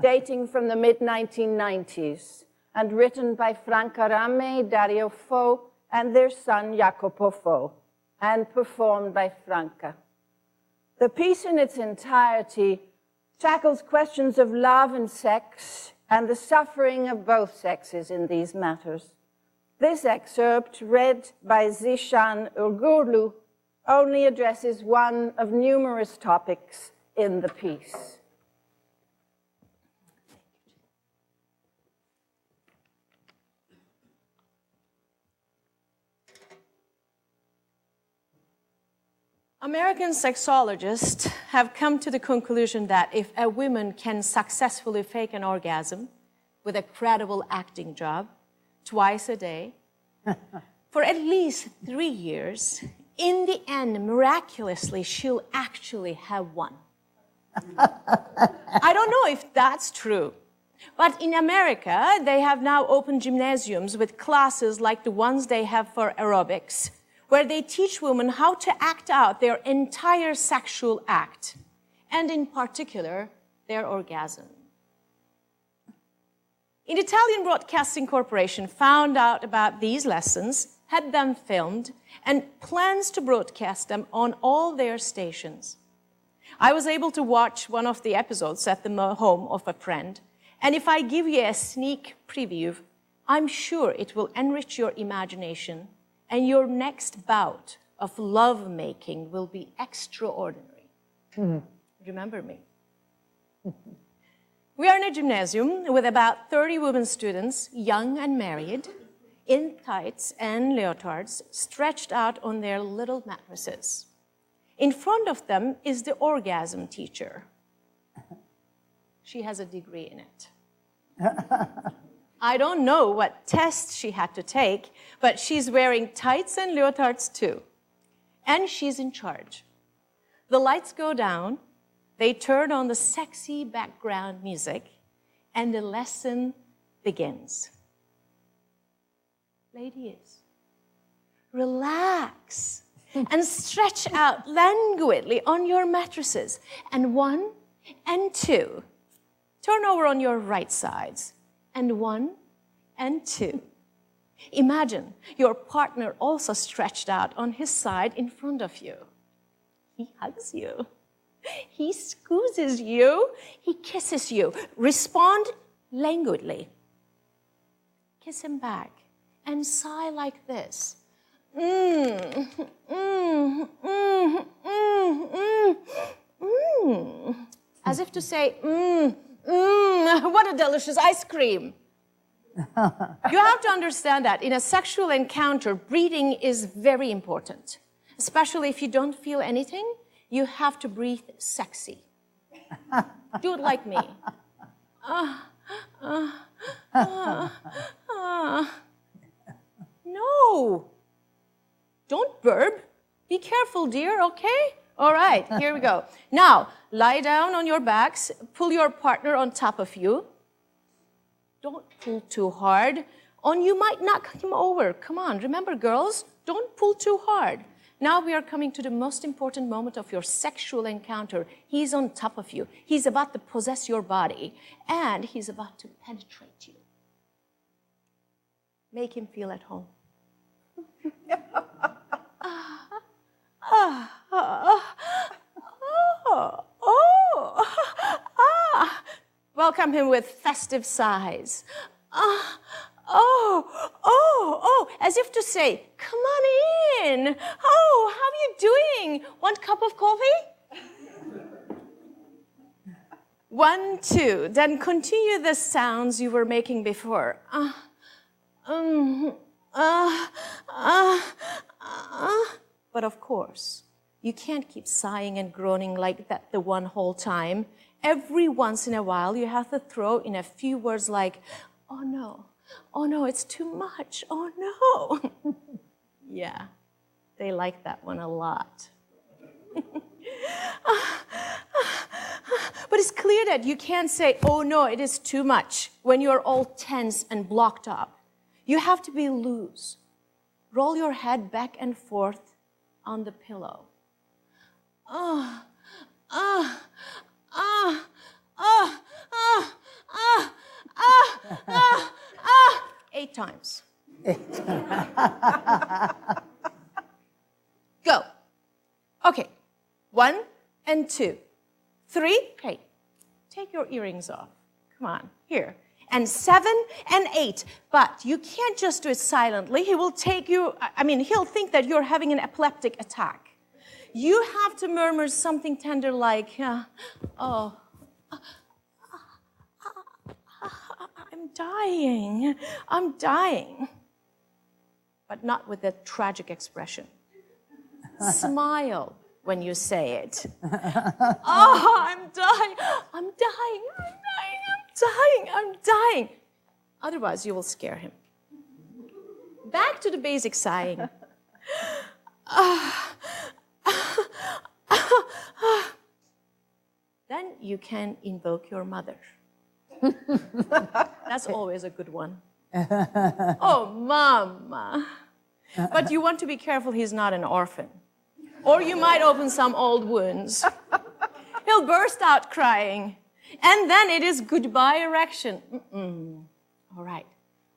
dating from the mid-1990s, and written by Franca Rame, Dario Fo, and their son Jacopo Fo, and performed by Franca. The piece in its entirety tackles questions of love and sex and the suffering of both sexes in these matters. This excerpt, read by Zishan Urgurlu, only addresses one of numerous topics in the piece. American sexologists have come to the conclusion that if a woman can successfully fake an orgasm with a credible acting job twice a day for at least 3 years, in the end, miraculously, she'll actually have one. I don't know if that's true, but in America, they have now opened gymnasiums with classes like the ones they have for aerobics, where they teach women how to act out their entire sexual act, and in particular, their orgasm. An Italian Broadcasting Corporation found out about these lessons, had them filmed, and plans to broadcast them on all their stations. I was able to watch one of the episodes at the home of a friend, and if I give you a sneak preview, I'm sure it will enrich your imagination, and your next bout of love-making will be extraordinary. Remember me. We are in a gymnasium with about 30 women students, young and married, in tights and leotards, stretched out on their little mattresses. In front of them is the orgasm teacher. She has a degree in it. I don't know what tests she had to take, but she's wearing tights and leotards too. And she's in charge. The lights go down, they turn on the sexy background music, and the lesson begins. Ladies, relax and stretch out languidly on your mattresses. And 1 and 2. Turn over on your right sides. And 1 and 2. Imagine your partner also stretched out on his side in front of you. He hugs you. He squeezes you. He kisses you. Respond languidly. Kiss him back and sigh like this. As if to say, what a delicious ice cream. You have to understand that in a sexual encounter, breathing is very important. Especially if you don't feel anything, you have to breathe sexy. Do it like me. No. Don't burp. Be careful, dear, okay? All right, here we go. Now, lie down on your backs. Pull your partner on top of you. Don't pull too hard, or you might knock him over. Come on, remember, girls, don't pull too hard. Now we are coming to the most important moment of your sexual encounter. He's on top of you. He's about to possess your body, and he's about to penetrate you. Make him feel at home. Welcome him with festive sighs. As if to say, come on in. Oh, how are you doing? Want a cup of coffee? 1, 2. Then continue the sounds you were making before. But of course, you can't keep sighing and groaning like that the one whole time. Every once in a while, you have to throw in a few words like, oh no, it's too much, oh no. Yeah, they like that one a lot. But it's clear that you can't say, oh no, it is too much, when you're all tense and blocked up. You have to be loose. Roll your head back and forth on the pillow. 8 times. Go. Okay. 1 and 2. 3. Hey, take your earrings off. Come on, here. And 7 and 8. But you can't just do it silently. He will take you, he'll think that you're having an epileptic attack. You have to murmur something tender like, oh, I'm dying. But not with that tragic expression. Smile when you say it. Oh, I'm dying. Otherwise, you will scare him. Back to the basic sighing. Then you can invoke your mother. That's always a good one. Oh, Mama. But you want to be careful he's not an orphan. Or you might open some old wounds. He'll burst out crying. And then it is goodbye erection. All right.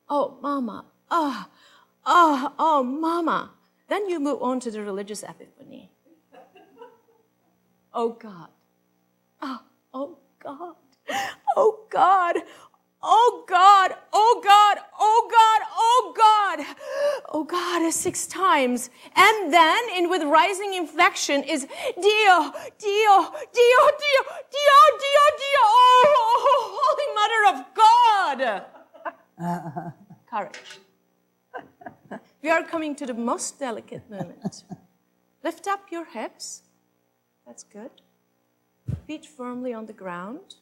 Oh, Mama. Oh, Mama. Then you move on to the religious epiphany. Oh, God. Oh, God. Oh, God. Oh, God. Oh, God. Oh, God. Oh, God. Oh, God, 6 times. And then, with rising inflection, is Dio. Oh, Holy Mother of God. Courage. We are coming to the most delicate moment. Lift up your hips. That's good. Feet firmly on the ground.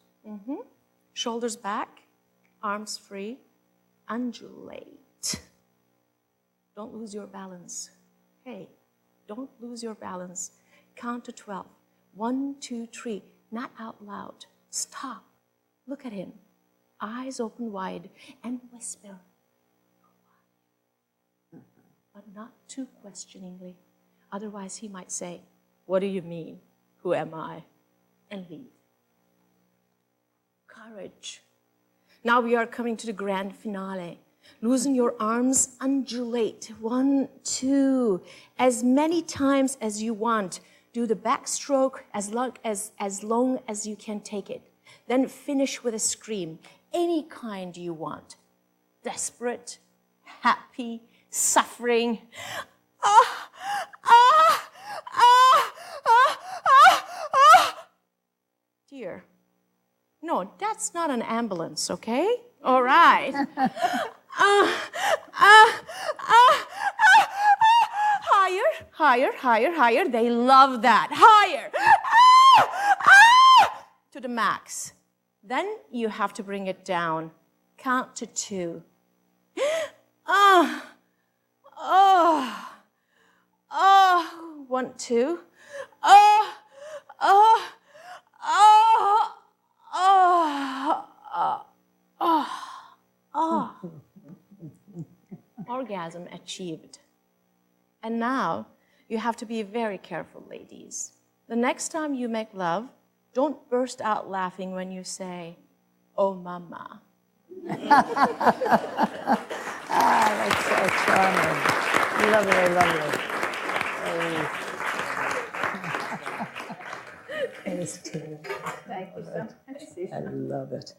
Shoulders back. Arms free. Undulate. Don't lose your balance. Hey, don't lose your balance. Count to 12. 1, 2, 3. Not out loud. Stop. Look at him. Eyes open wide and whisper. But not too questioningly. Otherwise, he might say, "What do you mean? Who am I?" and leave. Courage. Now we are coming to the grand finale. Loosen your arms, undulate. 1, 2, as many times as you want. Do the backstroke as long as you can take it. Then finish with a scream, any kind you want. Desperate, happy, suffering. Dear. No, that's not an ambulance, okay? All right. Higher. They love that. Higher. To the max. Then you have to bring it down. Count to 2. 1, 2. Orgasm achieved. And now you have to be very careful, ladies. The next time you make love, don't burst out laughing when you say, "Oh, Mama." That's so charming. Lovely. Thank you so much. I love it.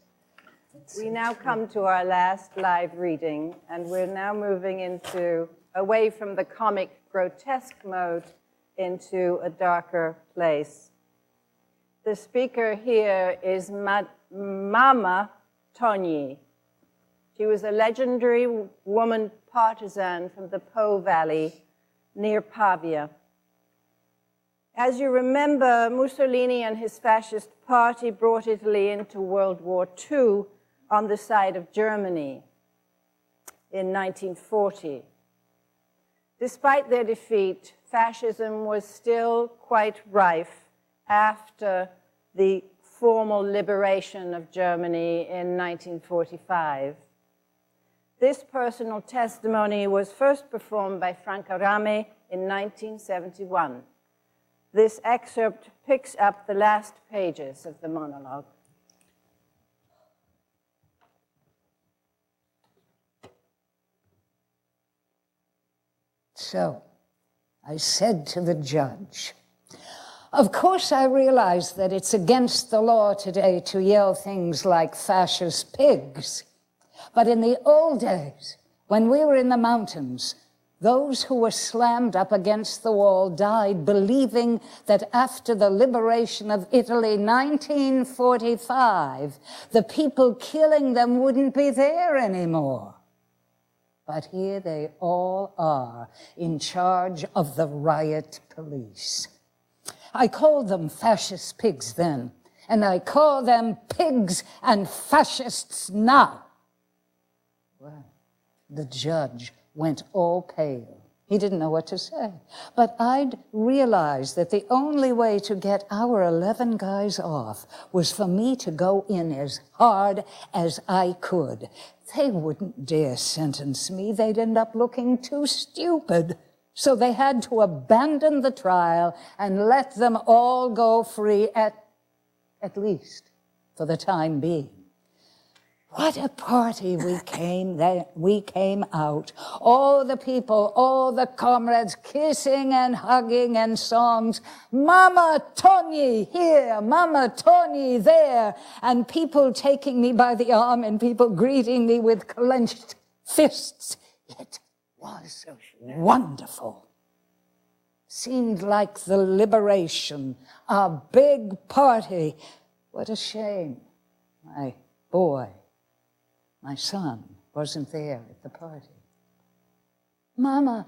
We now come to our last live reading, and we're now moving away from the comic grotesque mode into a darker place. The speaker here is Mama Togni. She was a legendary woman partisan from the Po Valley near Pavia. As you remember, Mussolini and his fascist party brought Italy into World War II on the side of Germany in 1940. Despite their defeat, fascism was still quite rife after the formal liberation of Germany in 1945. This personal testimony was first performed by Franca Rame in 1971. This excerpt picks up the last pages of the monologue. So I said to the judge, of course I realize that it's against the law today to yell things like fascist pigs. But in the old days, when we were in the mountains, those who were slammed up against the wall died believing that after the liberation of Italy, 1945, the people killing them wouldn't be there anymore. But here they all are in charge of the riot police. I called them fascist pigs then, and I call them pigs and fascists now. Well, the judge went all pale. He didn't know what to say. But I'd realized that the only way to get our 11 guys off was for me to go in as hard as I could. They wouldn't dare sentence me. They'd end up looking too stupid. So they had to abandon the trial and let them all go free, at least for the time being. What a party we came out. All the people, all the comrades kissing and hugging and songs. Mama Tony here, Mama Tony there. And people taking me by the arm and people greeting me with clenched fists. It was wonderful. Seemed like the liberation, a big party. What a shame. My boy, my son, wasn't there at the party. Mama,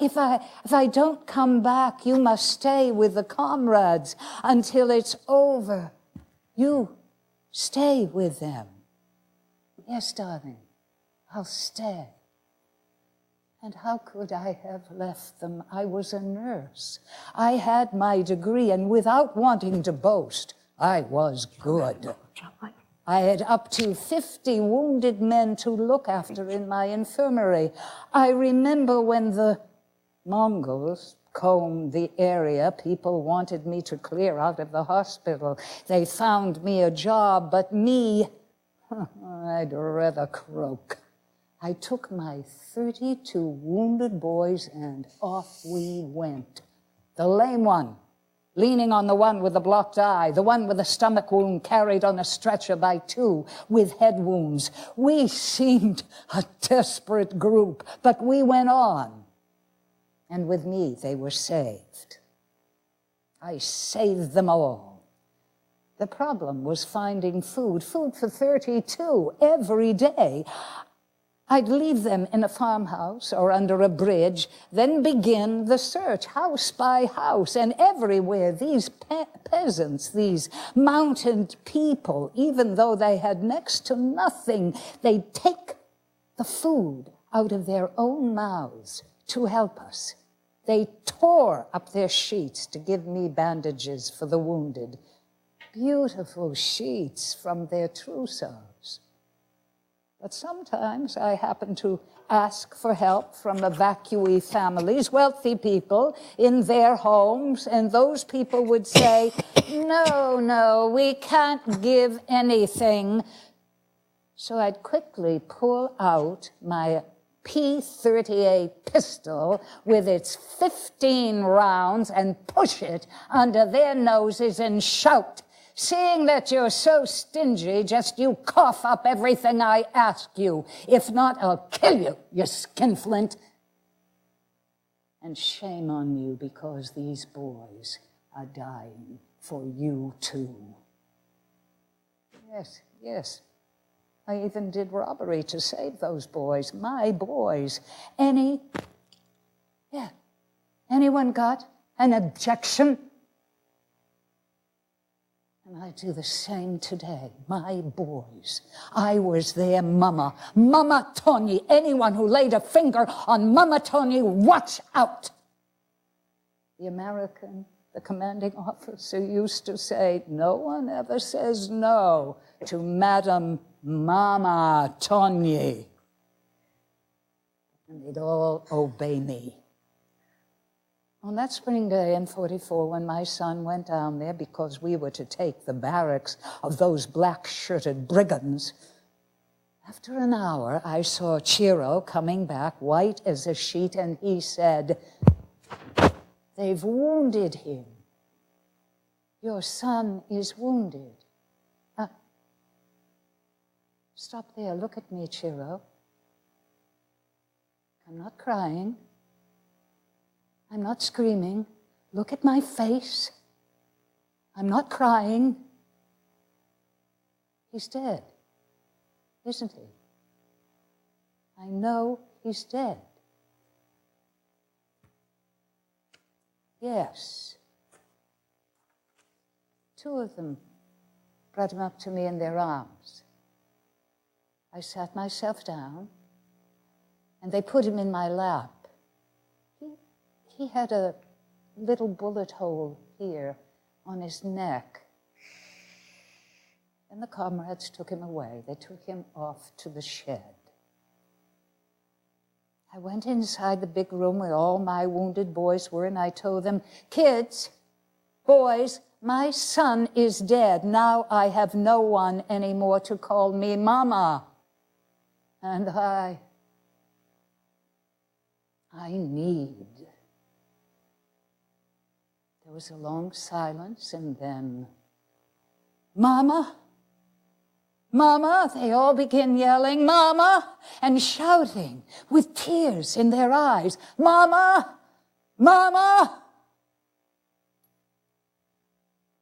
if I don't come back, you must stay with the comrades until it's over. You stay with them. Yes, darling, I'll stay. And how could I have left them? I was a nurse. I had my degree, and without wanting to boast, I was good. I had up to 50 wounded men to look after in my infirmary. I remember when the Mongols combed the area, people wanted me to clear out of the hospital. They found me a job, but me, I'd rather croak. I took my 32 wounded boys and off we went. The lame one, leaning on the one with the blocked eye, the one with a stomach wound carried on a stretcher by 2 with head wounds. We seemed a desperate group, but we went on. And with me, they were saved. I saved them all. The problem was finding food for 32 every day. I'd leave them in a farmhouse or under a bridge, then begin the search, house by house, and everywhere these peasants, these mountain people, even though they had next to nothing, they'd take the food out of their own mouths to help us. They tore up their sheets to give me bandages for the wounded, beautiful sheets from their trousseaux. But sometimes I happen to ask for help from evacuee families, wealthy people in their homes, and those people would say, no, we can't give anything. So I'd quickly pull out my P-38 pistol with its 15 rounds and push it under their noses and shout, "Seeing that you're so stingy, just you cough up everything I ask you. If not, I'll kill you, you skinflint." And shame on you, because these boys are dying for you too. Yes. I even did robbery to save those boys, my boys. Anyone got an objection? And I do the same today. My boys. I was their mama. Mama Tony. Anyone who laid a finger on Mama Tony, watch out. The American, the commanding officer used to say, no one ever says no to Madam Mama Tony. And they'd all obey me. On that spring day in 44, when my son went down there because we were to take the barracks of those black-shirted brigands, After an hour, I saw Ciro coming back, white as a sheet, and he said, "They've wounded him. Your son is wounded." Stop there, look at me, Ciro. I'm not crying. I'm not screaming. Look at my face. I'm not crying. He's dead, isn't he? I know he's dead. Yes. Two of them brought him up to me in their arms. I sat myself down, and they put him in my lap. He had a little bullet hole here on his neck. And the comrades took him away. They took him off to the shed. I went inside the big room where all my wounded boys were, and I told them, "Kids, boys, my son is dead. Now I have no one anymore to call me Mama. And I need." There was a long silence, and then, "Mama, Mama," they all began yelling, "Mama," and shouting with tears in their eyes, "Mama, Mama."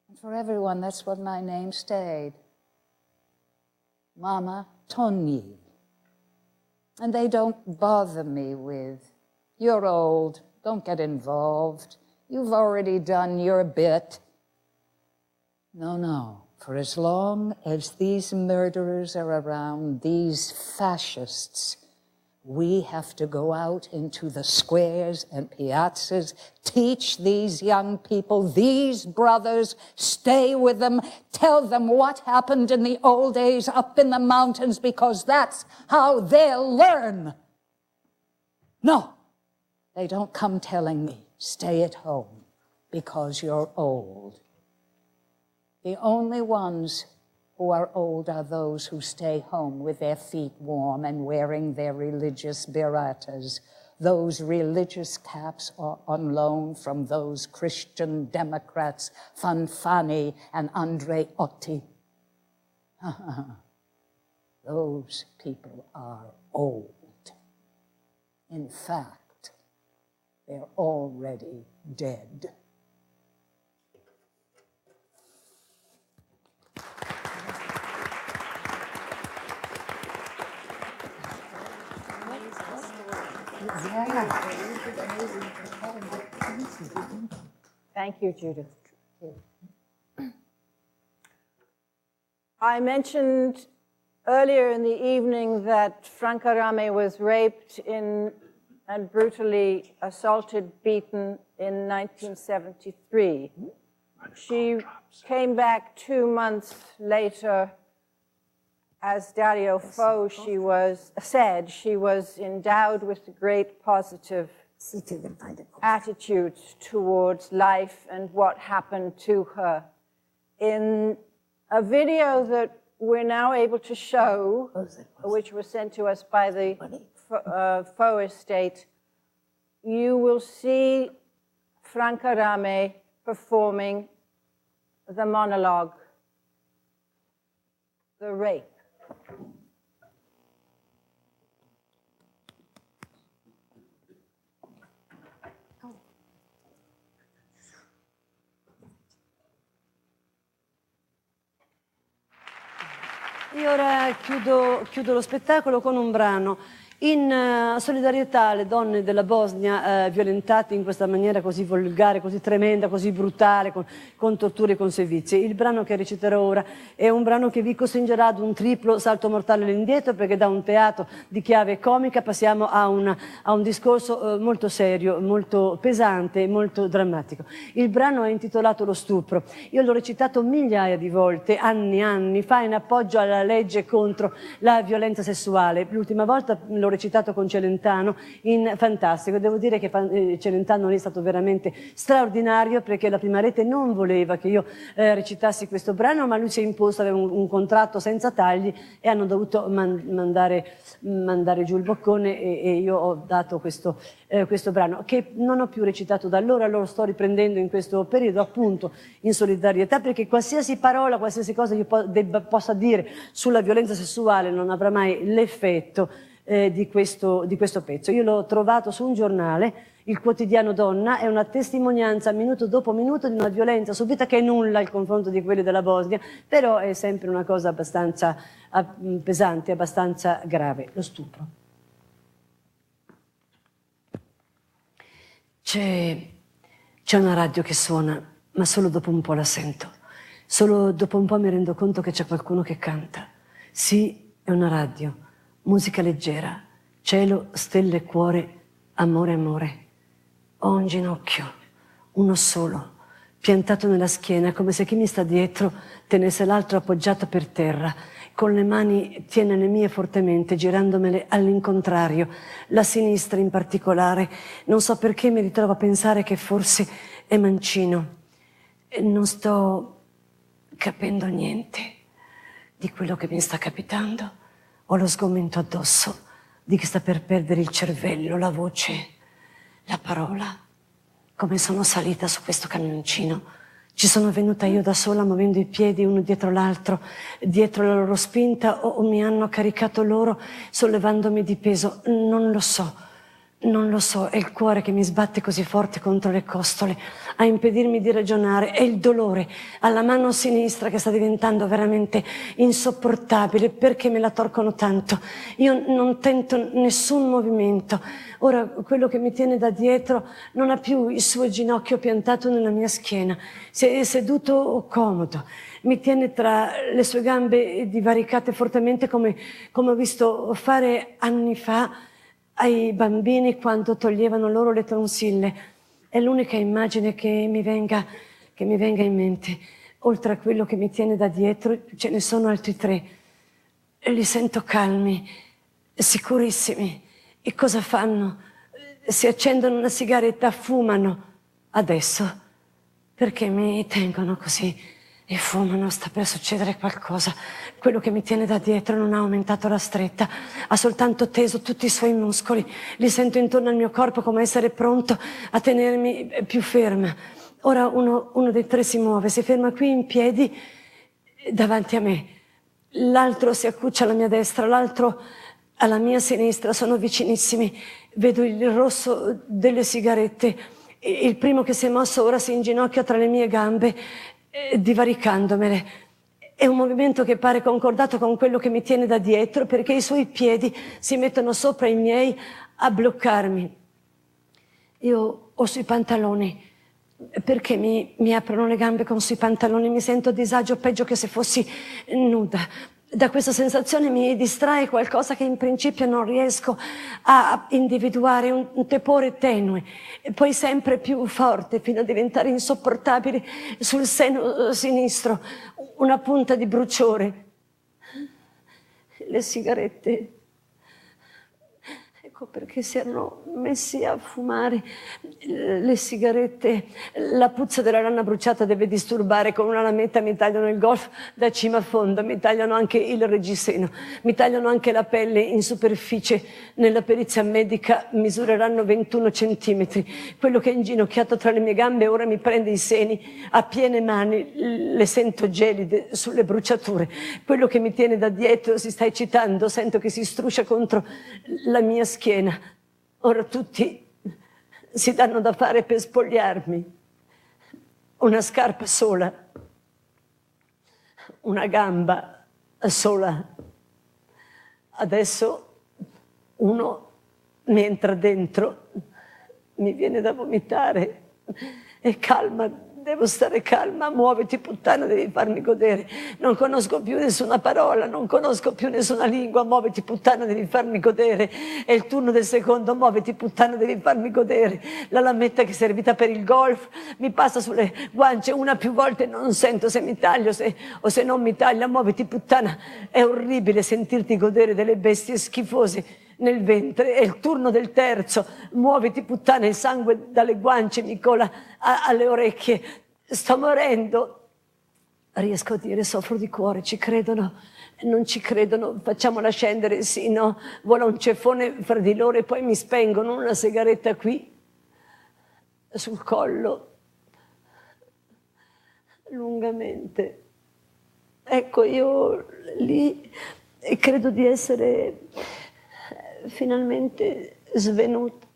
And for everyone, that's what my name stayed. Mama Togni. And they don't bother me with, "You're old, don't get involved. You've already done your bit." No. For as long as these murderers are around, these fascists, we have to go out into the squares and piazzas, teach these young people, these brothers, stay with them, tell them what happened in the old days up in the mountains, because that's how they'll learn. No, they don't come telling me, "Stay at home because you're old." The only ones who are old are those who stay home with their feet warm and wearing their religious biratas. Those religious caps are on loan from those Christian Democrats, Fanfani and Andreotti. Those people are old. In fact, they're already dead. Thank you, Judith. I mentioned earlier in the evening that Franca Rame was raped and brutally assaulted, beaten in 1973. She came back 2 months later. As Dario Fo, she was endowed with a great positive attitude towards life and what happened to her. In a video that we're now able to show, which was sent to us by the Fo estate, you will see Franca Rame performing the monologue, The Rape. Io ora chiudo lo spettacolo con un brano in solidarietà alle donne della Bosnia violentate in questa maniera così volgare, così tremenda, così brutale, con torture e con sevizie. Il brano che reciterò ora è un brano che vi costringerà ad un triplo salto mortale all'indietro, perché da un teatro di chiave comica passiamo a un discorso molto serio, molto pesante, molto drammatico. Il brano è intitolato Lo stupro. Io l'ho recitato migliaia di volte, anni fa, in appoggio alla legge contro la violenza sessuale. L'ultima volta l'ho l'ho recitato con Celentano, fantastico. Devo dire che Celentano è stato veramente straordinario, perché la prima rete non voleva che io recitassi questo brano, ma lui si è imposto, aveva un contratto senza tagli e hanno dovuto mandare giù il boccone, e io ho dato questo brano, che non ho più recitato da allora. Lo sto riprendendo in questo periodo, appunto in solidarietà, perché qualsiasi parola, qualsiasi cosa io possa dire sulla violenza sessuale non avrà mai l'effetto di questo pezzo. Io l'ho trovato su un giornale, il quotidiano Donna, è una testimonianza minuto dopo minuto di una violenza subita che è nulla al confronto di quelle della Bosnia, però è sempre una cosa abbastanza pesante, abbastanza grave, lo stupro. C'è una radio che suona, ma solo dopo un po' la sento. Solo dopo un po' mi rendo conto che c'è qualcuno che canta. Sì, è una radio, musica leggera, cielo, stelle, cuore, amore, amore. Ho un ginocchio, uno solo, piantato nella schiena, come se chi mi sta dietro tenesse l'altro appoggiato per terra. Con le mani tiene le mie fortemente, girandomele all'incontrario, la sinistra in particolare. Non so perché mi ritrovo a pensare che forse è mancino. E non sto capendo niente di quello che mi sta capitando. Ho lo sgomento addosso di chi sta per perdere il cervello, la voce, la parola. Come sono salita su questo camioncino. Ci sono venuta io da sola, muovendo i piedi uno dietro l'altro, dietro la loro spinta, o mi hanno caricato loro sollevandomi di peso. Non lo so, non lo so. È il cuore che mi sbatte così forte contro le costole a impedirmi di ragionare. È il dolore alla mano sinistra che sta diventando veramente insopportabile. Perché me la torcono tanto? Io non tento nessun movimento. Ora quello che mi tiene da dietro non ha più il suo ginocchio piantato nella mia schiena, si è seduto comodo, mi tiene tra le sue gambe divaricate fortemente come ho visto fare anni fa ai bambini quando toglievano loro le tonsille. È l'unica immagine che mi venga in mente. Oltre a quello che mi tiene da dietro ce ne sono altri 3. Li sento calmi, sicurissimi. E cosa fanno? Si accendono una sigaretta, fumano. Adesso? Perché mi tengono così e fumano? Sta per succedere qualcosa. Quello che mi tiene da dietro non ha aumentato la stretta, ha soltanto teso tutti i suoi muscoli. Li sento intorno al mio corpo come essere pronto a tenermi più ferma. Ora uno dei 3 si muove, si ferma qui in piedi davanti a me. L'altro si accuccia alla mia destra, l'altro alla mia sinistra, sono vicinissimi, vedo il rosso delle sigarette. Il primo che si è mosso ora si inginocchia tra le mie gambe, divaricandomele. È un movimento che pare concordato con quello che mi tiene da dietro, perché i suoi piedi si mettono sopra i miei a bloccarmi. Io ho sui pantaloni. Perché mi aprono le gambe con sui pantaloni? Mi sento a disagio, peggio che se fossi nuda. Da questa sensazione mi distrae qualcosa che in principio non riesco a individuare, un tepore tenue, e poi sempre più forte fino a diventare insopportabile sul seno sinistro, una punta di bruciore. Le sigarette. Ecco perché si erano messi a fumare le sigarette. La puzza della rana bruciata deve disturbare. Con una lametta mi tagliano il golf da cima a fondo, mi tagliano anche il reggiseno, mi tagliano anche la pelle in superficie. Nella perizia medica misureranno 21 centimetri. Quello che è inginocchiato tra le mie gambe ora mi prende i seni a piene mani, le sento gelide sulle bruciature. Quello che mi tiene da dietro si sta eccitando, sento che si struscia contro la mia schiena. Ora tutti si danno da fare per spogliarmi. Una scarpa sola, una gamba sola. Adesso uno mi entra dentro, mi viene da vomitare. E calma, devo stare calma. Muoviti puttana, devi farmi godere. Non conosco più nessuna parola, non conosco più nessuna lingua. Muoviti puttana, devi farmi godere. È il turno del secondo. Muoviti puttana, devi farmi godere. La lametta che è servita per il golf mi passa sulle guance una più volte. Non sento se mi taglio o se non mi taglia. Muoviti puttana. È orribile sentirti godere delle bestie schifose nel ventre, è il turno del terzo, muoviti puttana, il sangue dalle guance mi cola alle orecchie, sto morendo. Riesco a dire, soffro di cuore, ci credono, non ci credono, facciamola scendere, sì, no, vola un ceffone fra di loro e poi mi spengono, una sigaretta qui, sul collo, lungamente. Ecco, io lì credo di essere finalmente svenuta.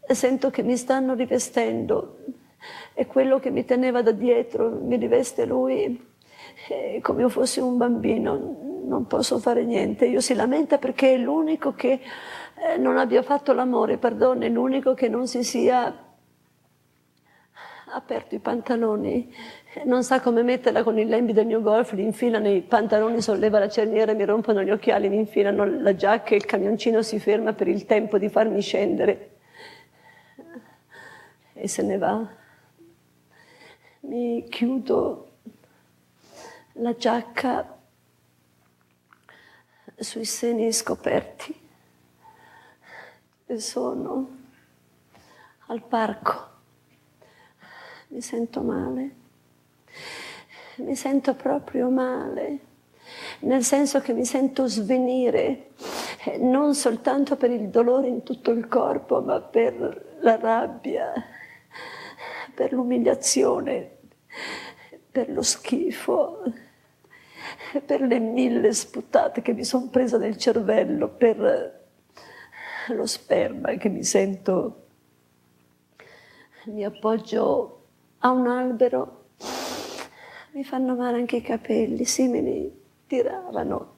Sento che mi stanno rivestendo e quello che mi teneva da dietro mi riveste lui come io fossi un bambino. Non posso fare niente. Io si lamenta perché è l'unico che non abbia fatto l'amore, perdono, è l'unico che non si sia aperto i pantaloni, non sa come metterla con i lembi del mio golf, li infila nei pantaloni, solleva la cerniera, mi rompono gli occhiali, mi infilano la giacca e il camioncino si ferma per il tempo di farmi scendere e se ne va. Mi chiudo la giacca sui seni scoperti e sono al parco. Mi sento male, mi sento proprio male, nel senso che mi sento svenire, non soltanto per il dolore in tutto il corpo, ma per la rabbia, per l'umiliazione, per lo schifo, per le 1000 sputate che mi sono presa nel cervello, per lo sperma che mi sento. Mi appoggio a un albero, mi fanno male anche i capelli, sì, me li tiravano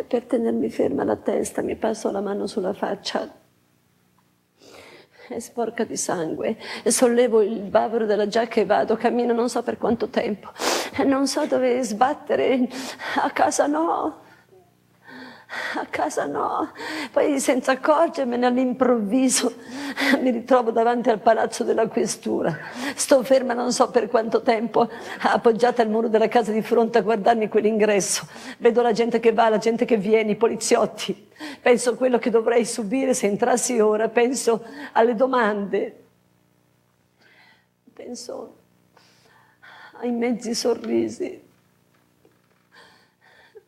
per tenermi ferma la testa, mi passo la mano sulla faccia, è sporca di sangue, e sollevo il bavero della giacca e vado, cammino non so per quanto tempo, non so dove sbattere, a casa no. A casa no, poi senza accorgermene all'improvviso mi ritrovo davanti al palazzo della questura, sto ferma non so per quanto tempo, appoggiata al muro della casa di fronte a guardarmi quell'ingresso, vedo la gente che va, la gente che viene, i poliziotti, penso a quello che dovrei subire se entrassi ora, penso alle domande, penso ai mezzi sorrisi,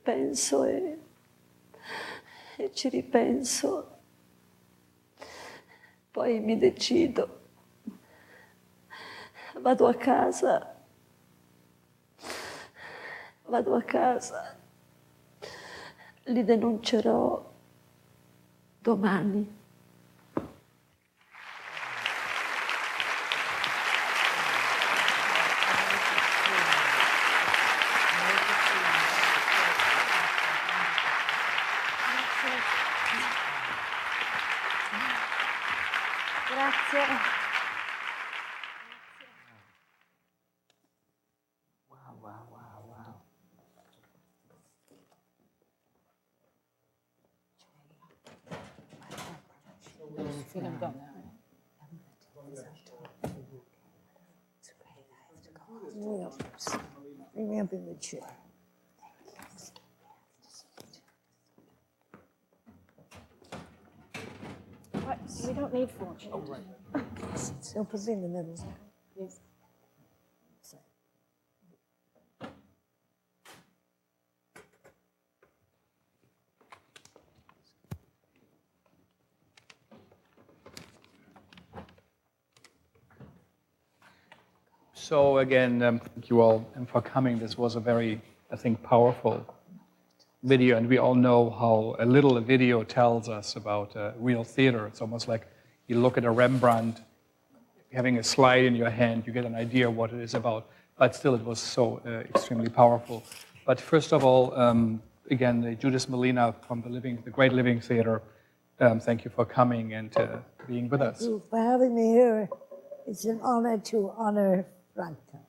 penso e ci ripenso, poi mi decido, vado a casa, li denuncerò domani. Grazie. Bring me up in the chair. What? We don't need 4 chairs. So put me in the middle. Yes. So again, thank you all for coming. This was a very, I think, powerful video, and we all know how a little video tells us about real theater. It's almost like you look at a Rembrandt, having a slide in your hand, you get an idea of what it is about. But still, it was so extremely powerful. But first of all, again, Judith Molina from the Great Living Theater, thank you for coming and being with us. Thank you for having me here. It's an honor to honor Franca.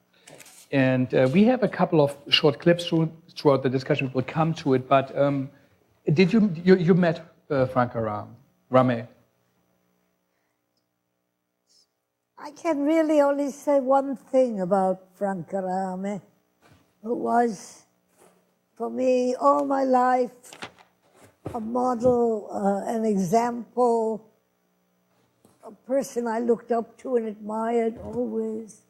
And we have a couple of short clips throughout the discussion. We'll come to it. But did you met Franca Rame? I can really only say one thing about Franca Rame, who was, for me, all my life, a model, an example, a person I looked up to and admired always,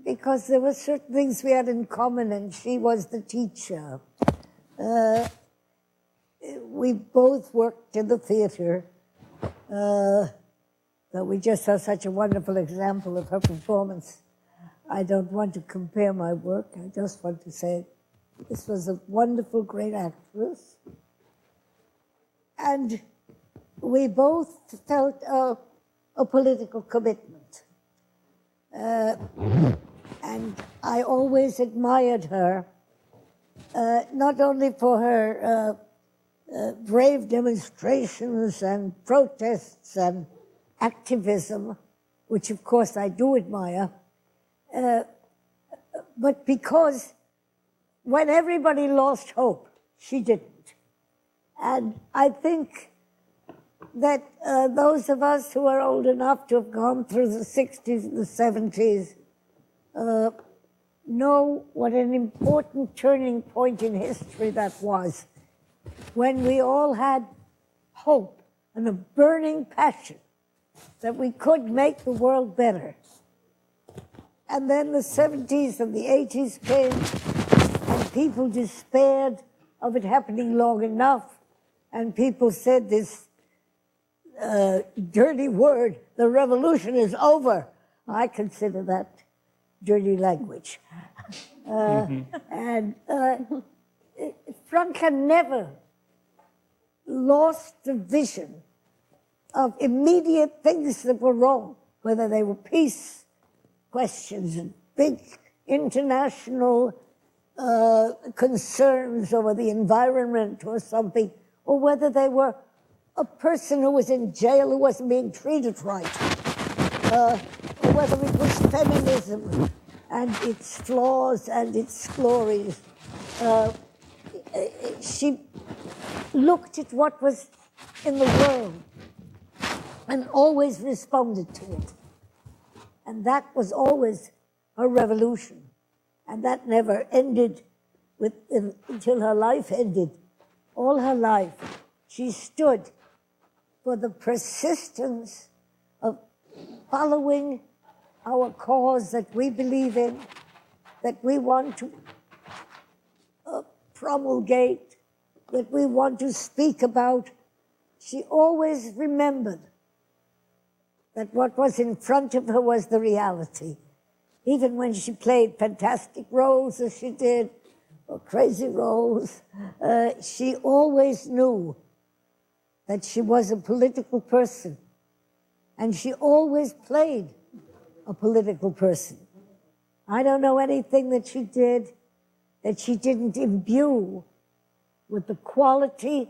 because there were certain things we had in common, and she was the teacher. We both worked in the theater, but we just saw such a wonderful example of her performance. I don't want to compare my work. I just want to say this was a wonderful, great actress. And we both felt a political commitment. And I always admired her, not only for her brave demonstrations and protests and activism, which of course I do admire, but because when everybody lost hope, she didn't. And I think that those of us who are old enough to have gone through the 60s and the 70s know what an important turning point in history that was, when we all had hope and a burning passion that we could make the world better. And then the 70s and the 80s came, and people despaired of it happening long enough, and people said this dirty word, the revolution is over. I consider that dirty language. And Franca never lost the vision of immediate things that were wrong, whether they were peace questions and big international concerns over the environment or something, or whether they were a person who was in jail who wasn't being treated right, or whether it was feminism and its flaws and its glories. She looked at what was in the world and always responded to it. And that was always her revolution. And that never ended until her life ended. All her life, she stood for the persistence of following our cause that we believe in, that we want to promulgate, that we want to speak about. She always remembered that what was in front of her was the reality. Even when she played fantastic roles as she did, or crazy roles, she always knew that she was a political person. And she always played a political person. I don't know anything that she did that she didn't imbue with the quality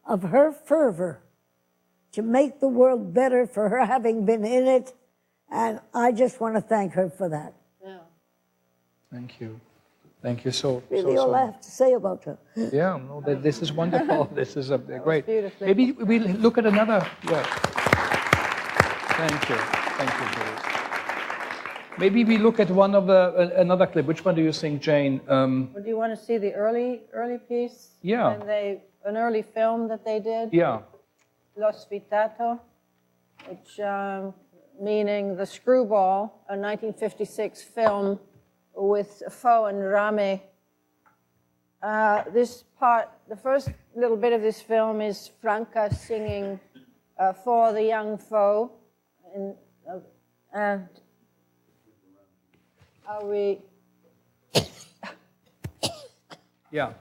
of her fervor to make the world better for her having been in it. And I just want to thank her for that. Yeah. Thank you. Thank you so Really so all I have to say about her. Yeah, no, this is wonderful. This is great. Beautifully. Maybe we look at another. Yeah. Thank you. Thank you for this. Maybe we look at one of another clip. Which one do you think, Jane? Well, do you want to see the early piece? Yeah. And an early film that they did? Yeah. Lo Sfitato, which meaning The Screwball, a 1956 film with Fo and Rame. This part, the first little bit of this film is Franca singing for the young Fo, and are we? Yeah.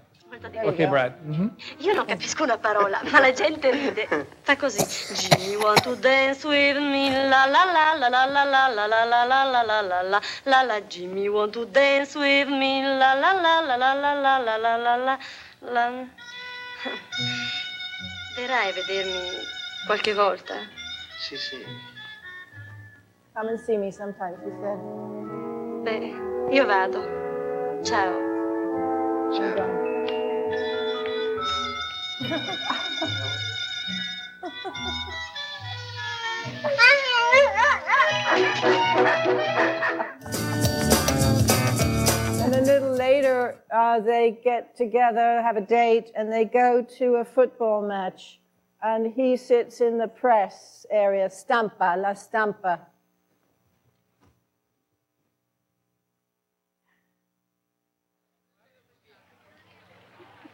Okay, Brad. Mm-hmm. Io non capisco una parola, ma la gente ride. Fa così. Jimmy want to dance with me, la la la la la la la la la la la la la la la la la. Jimmy want to dance with me, la la la la la la la la la la la la. Verrai a vedermi qualche volta? Sì, sì. Come and see me sometimes, he said. Beh, io vado. Ciao. Ciao. And a little later, later, they get together, have a date, and they go to a football match. And he sits in the press area, stampa, la stampa.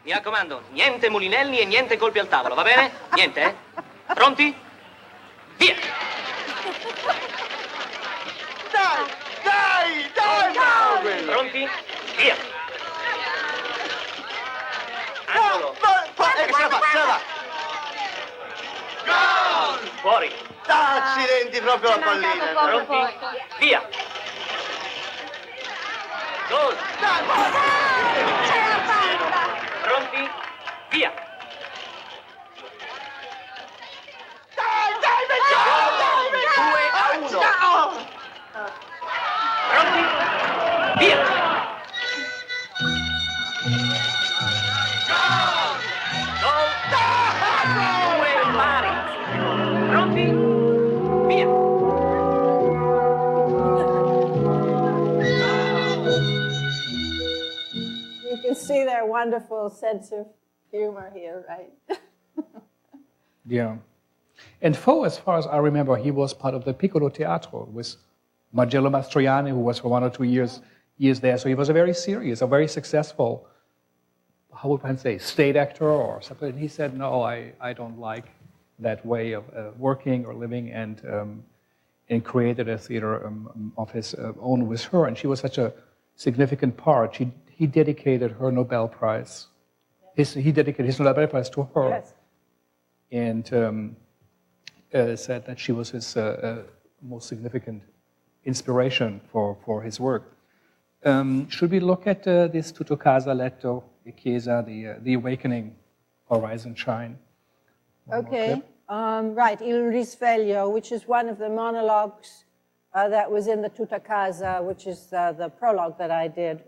Mi raccomando, niente mulinelli e niente colpi al tavolo, va bene? Niente, eh? Pronti? Via! Dai! Pronti? Via! Angolo! Se la fa! Gol! Fuori! Accidenti proprio la pallina! Pronti? Via! Gol! Pronti? Via! Dai, 2-1! Pronti? Via! Gol! 2 pari! Pronti? Via! You can see their wonderful sense of humor here, right? Yeah. And Fo, as far as I remember, he was part of the Piccolo Teatro with Marcello Mastroianni, who was for 1 or 2 years there. So he was a very serious, a very successful, how would one say, state actor or something. And he said, no, I don't like that way of working or living, and created a theater of his own with her. And she was such a significant part. He dedicated her Nobel Prize. He dedicated his Nobel Prize to her. Yes. And said that she was his most significant inspiration for his work. Should we look at this Tutta, casa, letto, chiesa, the awakening, horizon shine? Okay, right, Il Risveglio, which is one of the monologues that was in the Tutta casa, which is the prologue that I did.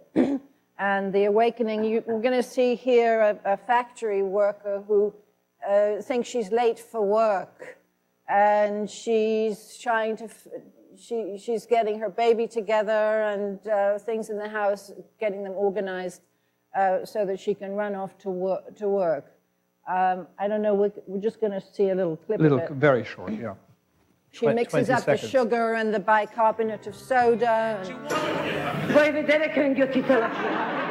And the awakening, we're going to see here a factory worker who thinks she's late for work, and she's trying to, she's getting her baby together and things in the house, getting them organized so that she can run off to work. I don't know, we're just going to see a little clip of it. Very short, yeah. She mixes up the sugar and the bicarbonate of soda. Vuoi vedere che ho inghiottito la chiave?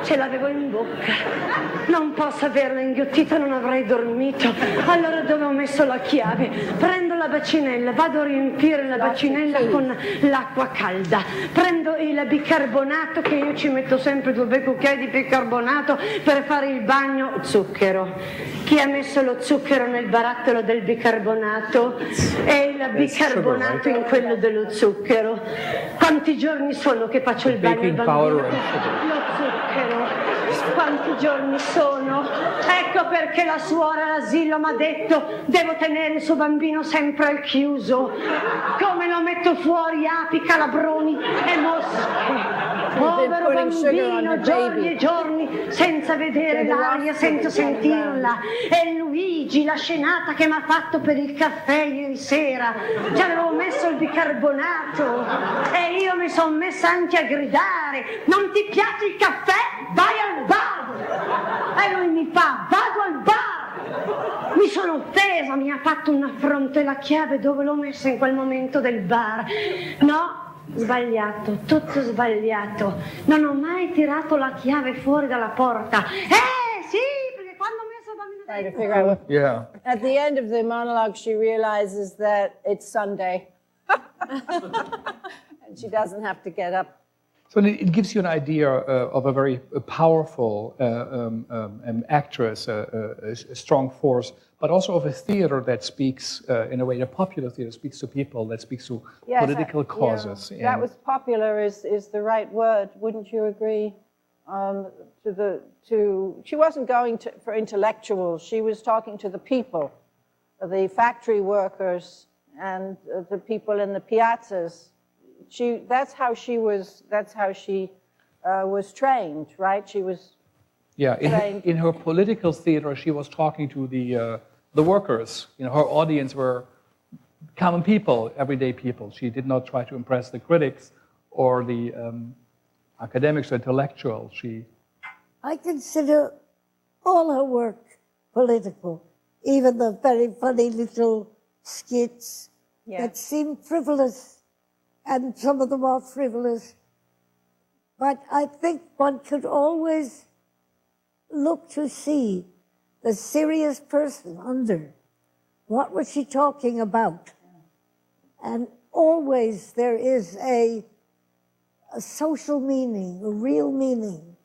Ce l'avevo in bocca. Non posso averla inghiottita, non avrei dormito. Allora dove ho messo la chiave? Prendo la bacinella, vado a riempire la bacinella con l'acqua calda. Prendo il bicarbonato, che io ci metto sempre 2 cucchiai di bicarbonato per fare il bagno. Zucchero. Chi ha messo lo zucchero nel barattolo del bicarbonato e il bicarbonato in quello dello zucchero? Quanti giorni sono che faccio il bagno al bambino? Lo zucchero. Quanti giorni sono? Ecco perché la suora all'asilo mi ha detto: devo tenere il suo bambino sempre al chiuso. Come lo metto fuori, api, calabroni e mosche. Povero bambino, giorni e giorni senza vedere l'aria, senza sentirla. E Luigi, la scenata che mi ha fatto per il caffè ieri sera, ci avevo messo il bicarbonato e io mi sono messa anche a gridare: non ti piace il caffè? Vai al bar! E lui mi fa: vado al bar! Mi sono offesa, mi ha fatto un affronto e la chiave dove l'ho messa in quel momento del bar? No, sbagliato, tutto sbagliato. Non ho mai tirato la chiave fuori dalla porta. Sì, perché quando ho messo il bambino Trying to figure out what. Yeah. At the end of the monologue, she realizes that it's Sunday. And she doesn't have to get up. So it gives you an idea of a very powerful actress, a strong force, but also of a theater that speaks, in a way, a popular theater speaks to people, that speaks to political causes. Yeah, that was popular is the right word, wouldn't you agree? She wasn't going for intellectuals, she was talking to the people, the factory workers and the people in the piazzas. That's how she was trained, right? She was trained. In her political theater, she was talking to the workers. You know, her audience were common people, everyday people. She did not try to impress the critics or the academics or intellectual. I consider all her work political, even the very funny little skits that seem frivolous, and some of them are frivolous. But I think one could always look to see the serious person under. What was she talking about? And always there is a social meaning, a real meaning.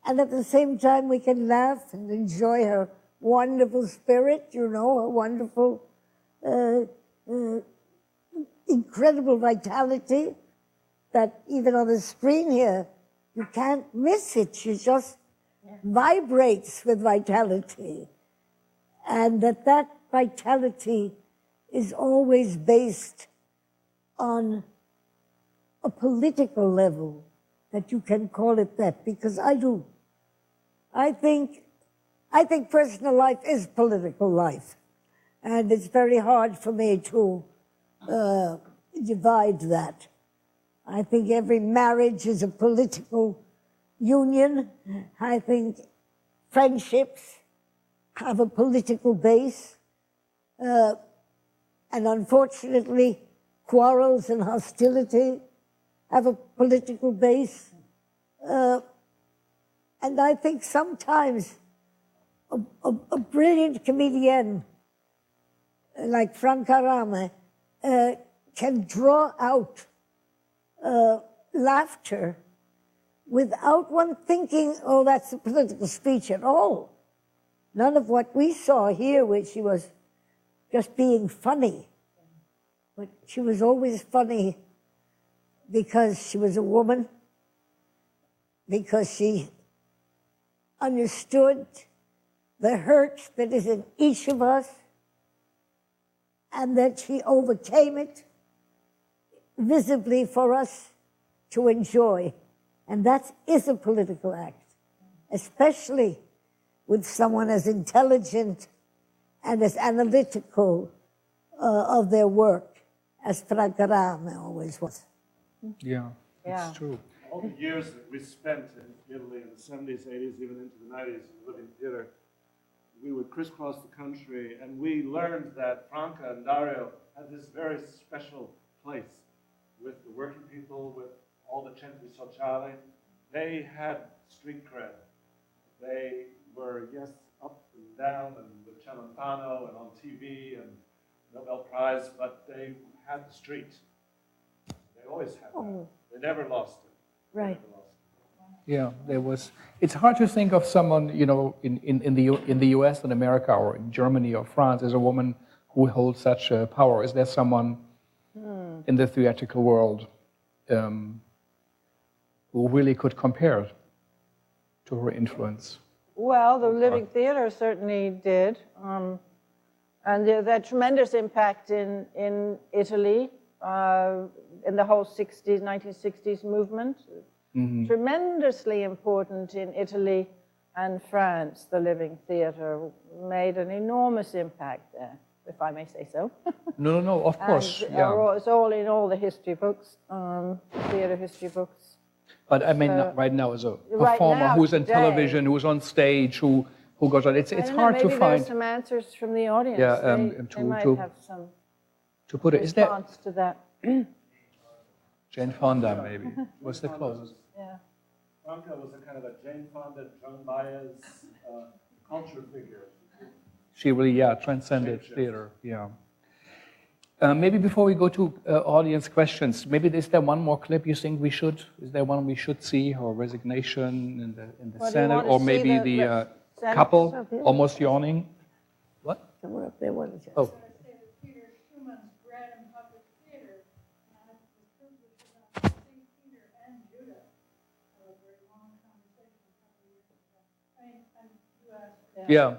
And at the same time, we can laugh and enjoy her wonderful spirit, you know, her wonderful, incredible vitality that even on the screen here, you can't miss it. She just vibrates with vitality. And that vitality is always based on a political level, that you can call it that, because I do. I think personal life is political life, and it's very hard for me to divide that. I think every marriage is a political union. I think friendships have a political base, and unfortunately, quarrels and hostility have a political base. And I think sometimes a brilliant comedian like Franca Rame can draw out laughter without one thinking, oh, that's a political speech at all. None of what we saw here, where she was just being funny. But she was always funny because she was a woman, because she understood the hurt that is in each of us, and that she overcame it visibly for us to enjoy. And that is a political act, especially with someone as intelligent and as analytical of their work as Franca Rame always was. Yeah, it's true. All the years that we spent in Italy in the 70s, 80s, even into the 90s, living theater, we would crisscross the country, and we learned that Franca and Dario had this very special place with the working people, with all the centri sociali. They had street cred. They were, yes, up and down, and with Celentano, and on TV, and Nobel Prize, but they had the street. They always had that. They never lost it. Right. Yeah, there was. It's hard to think of someone, you know, in the U.S. and America or in Germany or France as a woman who holds such power. Is there someone in the theatrical world who really could compare to her influence? Well, the living theater certainly did, and that tremendous impact in Italy, in the whole 1960s movement. Mm-hmm. Tremendously important in Italy and France. The living theater made an enormous impact there, if I may say so. No, of course. Yeah. It's all in all the history books, theater history books. But I mean, right now, as a performer who's on television, who's on stage, who goes on, it's hard to find. Maybe there's some answers from the audience. Yeah, they might have some to put it. Is there response to that? Jane Fonda, maybe, was the closest. Yeah. Franca was a kind of a Jane Fonda, Joan Baez culture figure. She really, transcended theater. Yeah. Maybe before we go to audience questions, maybe is there one more clip you think we should? Is there one we should see, or resignation in the Senate, or maybe the couple almost yawning? What? Somewhere up there, what is it? Oh. Yeah.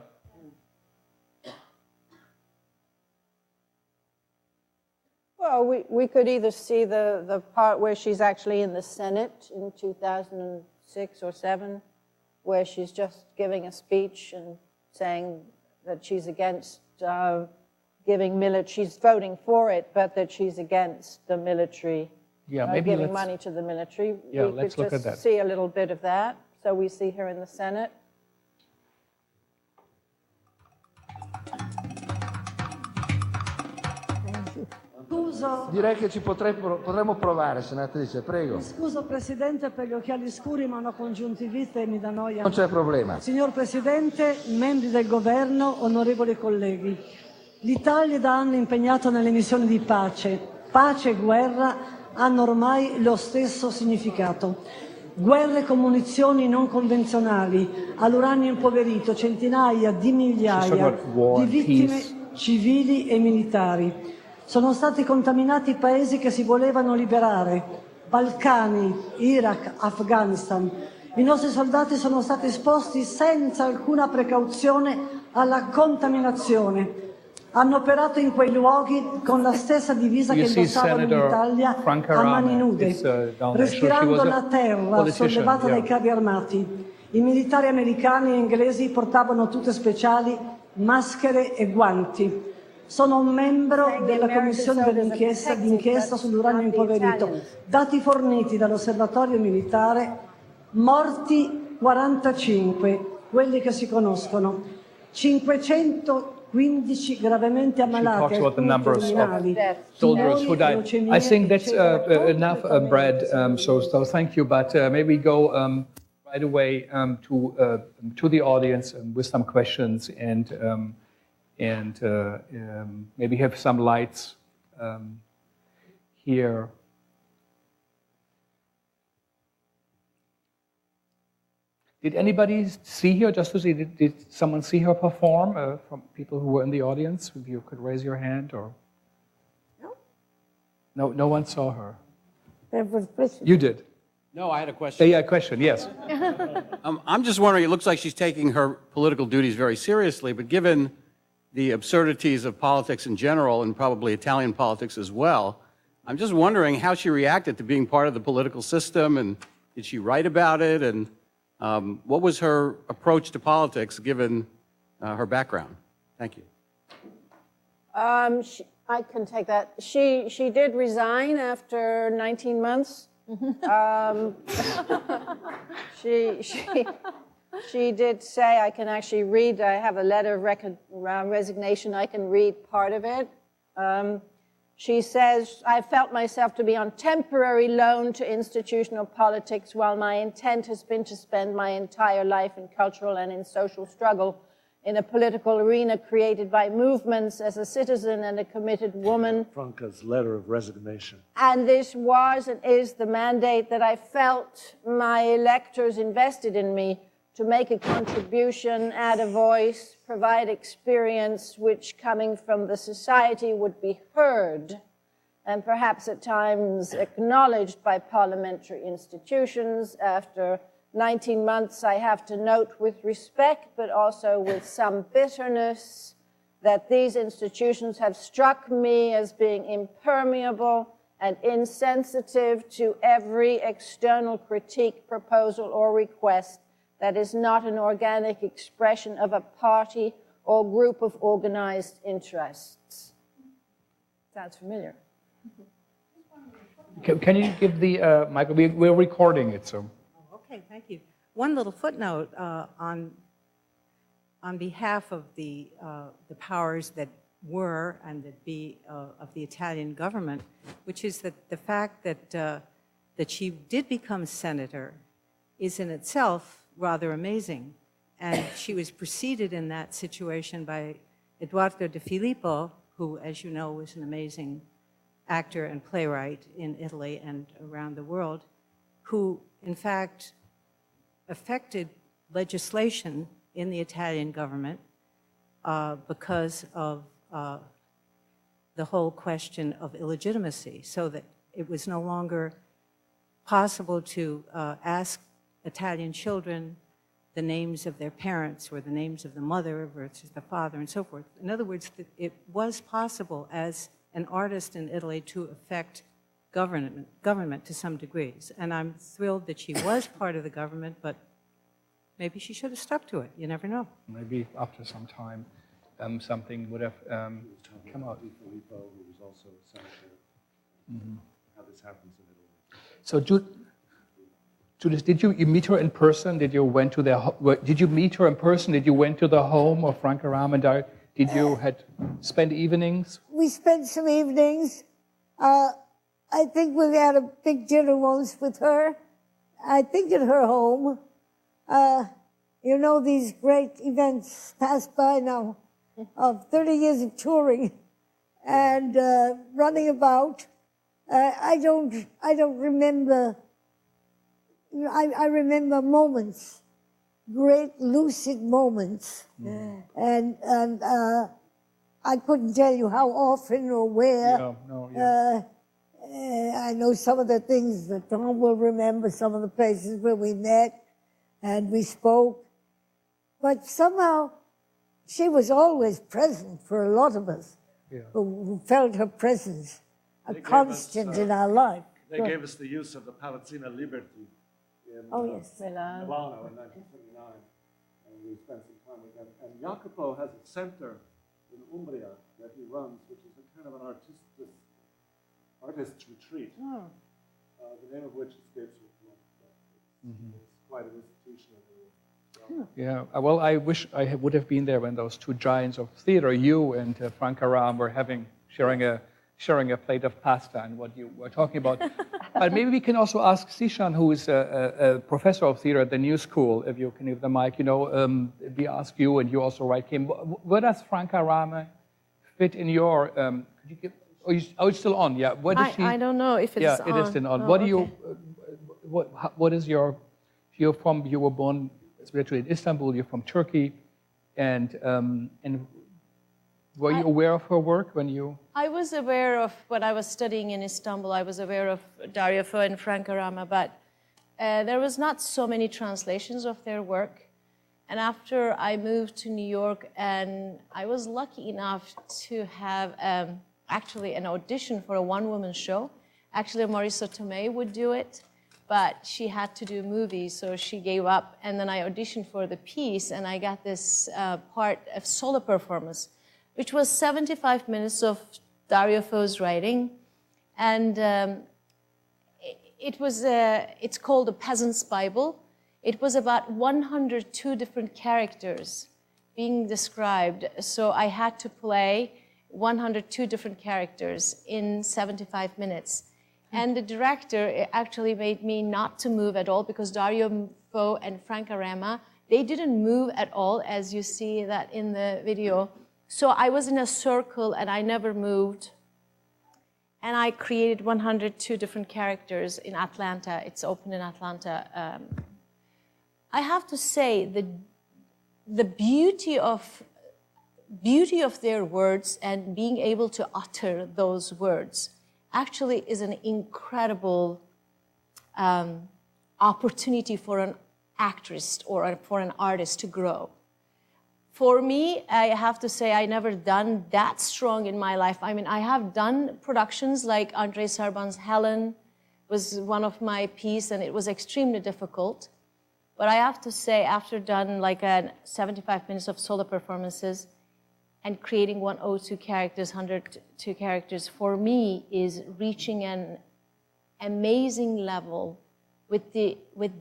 Well, we could either see the part where she's actually in the Senate in 2006 or 7, where she's just giving a speech and saying that she's against giving military, she's voting for it, but that she's against the military Yeah, maybe giving let's, money to the military. Yeah, We let's could look at just that. see a little bit of that. So we see her in the Senate. Scuso, Direi che potremmo provare, senatrice, prego. scuso Presidente per gli occhiali scuri, ma ho una congiuntivite e mi dà noia. Non c'è problema. Signor Presidente, membri del Governo, onorevoli colleghi, l'Italia è da anni impegnata nelle missioni di pace. Pace e guerra hanno ormai lo stesso significato. Guerre con munizioni non convenzionali, all'uranio impoverito, centinaia di migliaia di vittime civili e militari. Sono stati contaminati i paesi che si volevano liberare, Balcani, Iraq, Afghanistan. I nostri soldati sono stati esposti senza alcuna precauzione alla contaminazione. Hanno operato in quei luoghi con la stessa divisa che indossavano in Italia Franca a mani Rame. nude, Down there. respirando la terra politician, sollevata dai carri armati. I militari americani e inglesi portavano tute speciali, maschere e guanti. Sono un membro della commissione d'inchiesta sull'uranio impoverito. Dati forniti dall'osservatorio militare, morti 45, quelli che si conoscono, 515 gravemente ammalati, alcuni terminali, soldiers who died. leucemie, I think that's eccetera, enough, Brad. So thank you. But maybe go right away to the audience with some questions and maybe have some lights here. Did anybody see her, just to see, did someone see her perform from people who were in the audience? If you could raise your hand, or? No one saw her. You did? No, I had a question. Yeah, a question, yes. I'm just wondering, it looks like she's taking her political duties very seriously, but given the absurdities of politics in general, and probably Italian politics as well, I'm just wondering how she reacted to being part of the political system, and did she write about it, and what was her approach to politics given her background? Thank you. I can take that. She did resign after 19 months. She did say, I can actually read, I have a letter of resignation, I can read part of it. She says, I felt myself to be on temporary loan to institutional politics while my intent has been to spend my entire life in cultural and in social struggle in a political arena created by movements as a citizen and a committed woman. Franca's letter of resignation. And this was and is the mandate that I felt my electors invested in me to make a contribution, add a voice, provide experience which, coming from the society, would be heard and perhaps at times acknowledged by parliamentary institutions. After 19 months, I have to note with respect, but also with some bitterness, that these institutions have struck me as being impermeable and insensitive to every external critique, proposal, or request that is not an organic expression of a party or group of organized interests. Sounds familiar. Can you give the, Michael, we're recording it, so. Okay, thank you. One little footnote on behalf of the powers that were and that be of the Italian government, which is that the fact that she did become senator is in itself rather amazing. And she was preceded in that situation by Edoardo De Filippo, who, as you know, was an amazing actor and playwright in Italy and around the world, who, in fact, affected legislation in the Italian government because of the whole question of illegitimacy, so that it was no longer possible to ask Italian children the names of their parents or the names of the mother versus the father and so forth. In other words, it was possible as an artist in Italy to affect government to some degrees. And I'm thrilled that she was part of the government, but maybe she should have stuck to it. You never know. Maybe after some time, something would have come out. Filippo, who was also a senator, how this happens in Italy. So Judith, did you meet her in person? Did you did you meet her in person? Did you went to the home of Franca Rame? Did you spend evenings? We spent some evenings. I think we had a big dinner once with her. I think at her home. You know, these great events pass by now of 30 years of touring and running about. I don't remember. I remember moments, great lucid moments, and I couldn't tell you how often or where. I know some of the things that Tom will remember, some of the places where we met and we spoke. But somehow, she was always present for a lot of us who felt her presence, a constant in our life. They gave us the use of the Palazzina Liberty in Milano in 1979, and we spent some time with them. And Jacopo has a center in Umbria that he runs, which is a kind of an artist's retreat, the name of which escapes me. It's quite an institution. Yeah, well, I wish I would have been there when those two giants of theater, you and Franca Rame, were sharing a plate of pasta and what you were talking about. But maybe we can also ask Sishan, who is a professor of theater at the New School, if you can give the mic. You know, we ask you, and you also write him. Where does Franca Rame fit in your? Could you give? Oh, it's still on. Yeah. What is I don't know if it's on. Yeah, it is still on. Oh, What do you? What is your? You were born spiritually in Istanbul. You're from Turkey, and were you aware of her work when you? I was aware of when I was studying in Istanbul. I was aware of Dario Fo and Franca Rame, but there was not so many translations of their work. And after I moved to New York, and I was lucky enough to have actually an audition for a one-woman show. Actually, Marisa Tomei would do it, but she had to do movies, so she gave up. And then I auditioned for the piece, and I got this part of solo performance, which was 75 minutes of Dario Fo's writing. And it's called A Peasant's Bible. It was about 102 different characters being described. So I had to play 102 different characters in 75 minutes. And the director actually made me not to move at all, because Dario Fo and Franca Rame, they didn't move at all, as you see that in the video. So I was in a circle and I never moved. And I created 102 different characters in Atlanta. It's open in Atlanta. I have to say the beauty of their words and being able to utter those words actually is an incredible opportunity for an actress or for an artist to grow. For me, I have to say I never done that strong in my life. I mean, I have done productions like Andrei Sarban's Helen was one of my pieces, and it was extremely difficult. But I have to say, after done like 75 minutes of solo performances and creating 102 characters, 102 characters, for me is reaching an amazing level with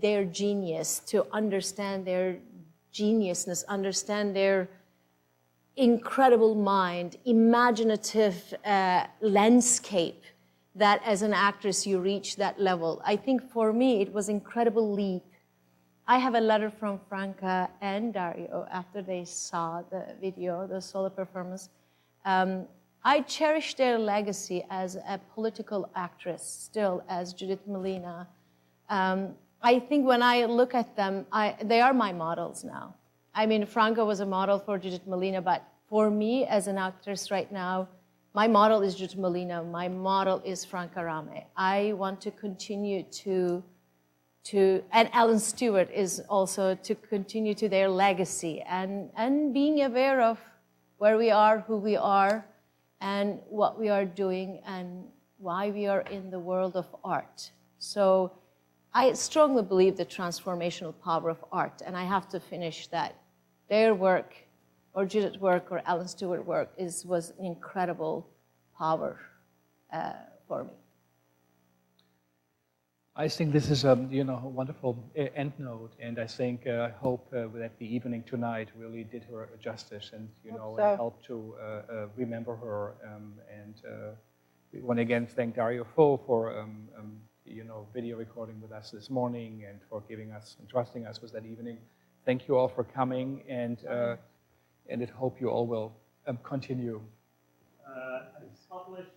their genius, to understand their geniusness, understand their incredible mind, imaginative landscape, that as an actress you reach that level. I think for me it was incredible leap. I have a letter from Franca and Dario after they saw the video, the solo performance. I cherish their legacy as a political actress, still as Judith Malina. I think when I look at them, they are my models now. I mean, Franca was a model for Judith Malina, but for me as an actress right now, my model is Judith Malina, my model is Franca Rame. I want to continue and Ellen Stewart is also to continue to their legacy and being aware of where we are, who we are, and what we are doing, and why we are in the world of art. So I strongly believe the transformational power of art, and I have to finish that. Their work, or Judith's work, or Ellen Stewart's work was an incredible power for me. I think this is a a wonderful end note, and I think I hope that the evening tonight really did her justice, and and helped to remember her. And we want to again thank Dario Fo for video recording with us this morning, and for giving us and trusting us with that evening. Thank you all for coming, and I hope you all will continue. Published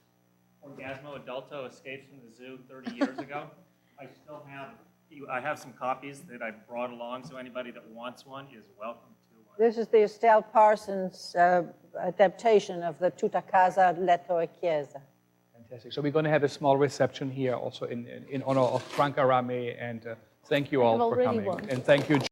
Orgasmo Adulto Escapes from the Zoo 30 years ago. I have some copies that I brought along, so anybody that wants one is welcome to one. This is the Estelle Parsons adaptation of the Tutta, casa, letto, chiesa. Fantastic. So we're going to have a small reception here also in honor of Franca Rame, and thank you all for coming. And thank you.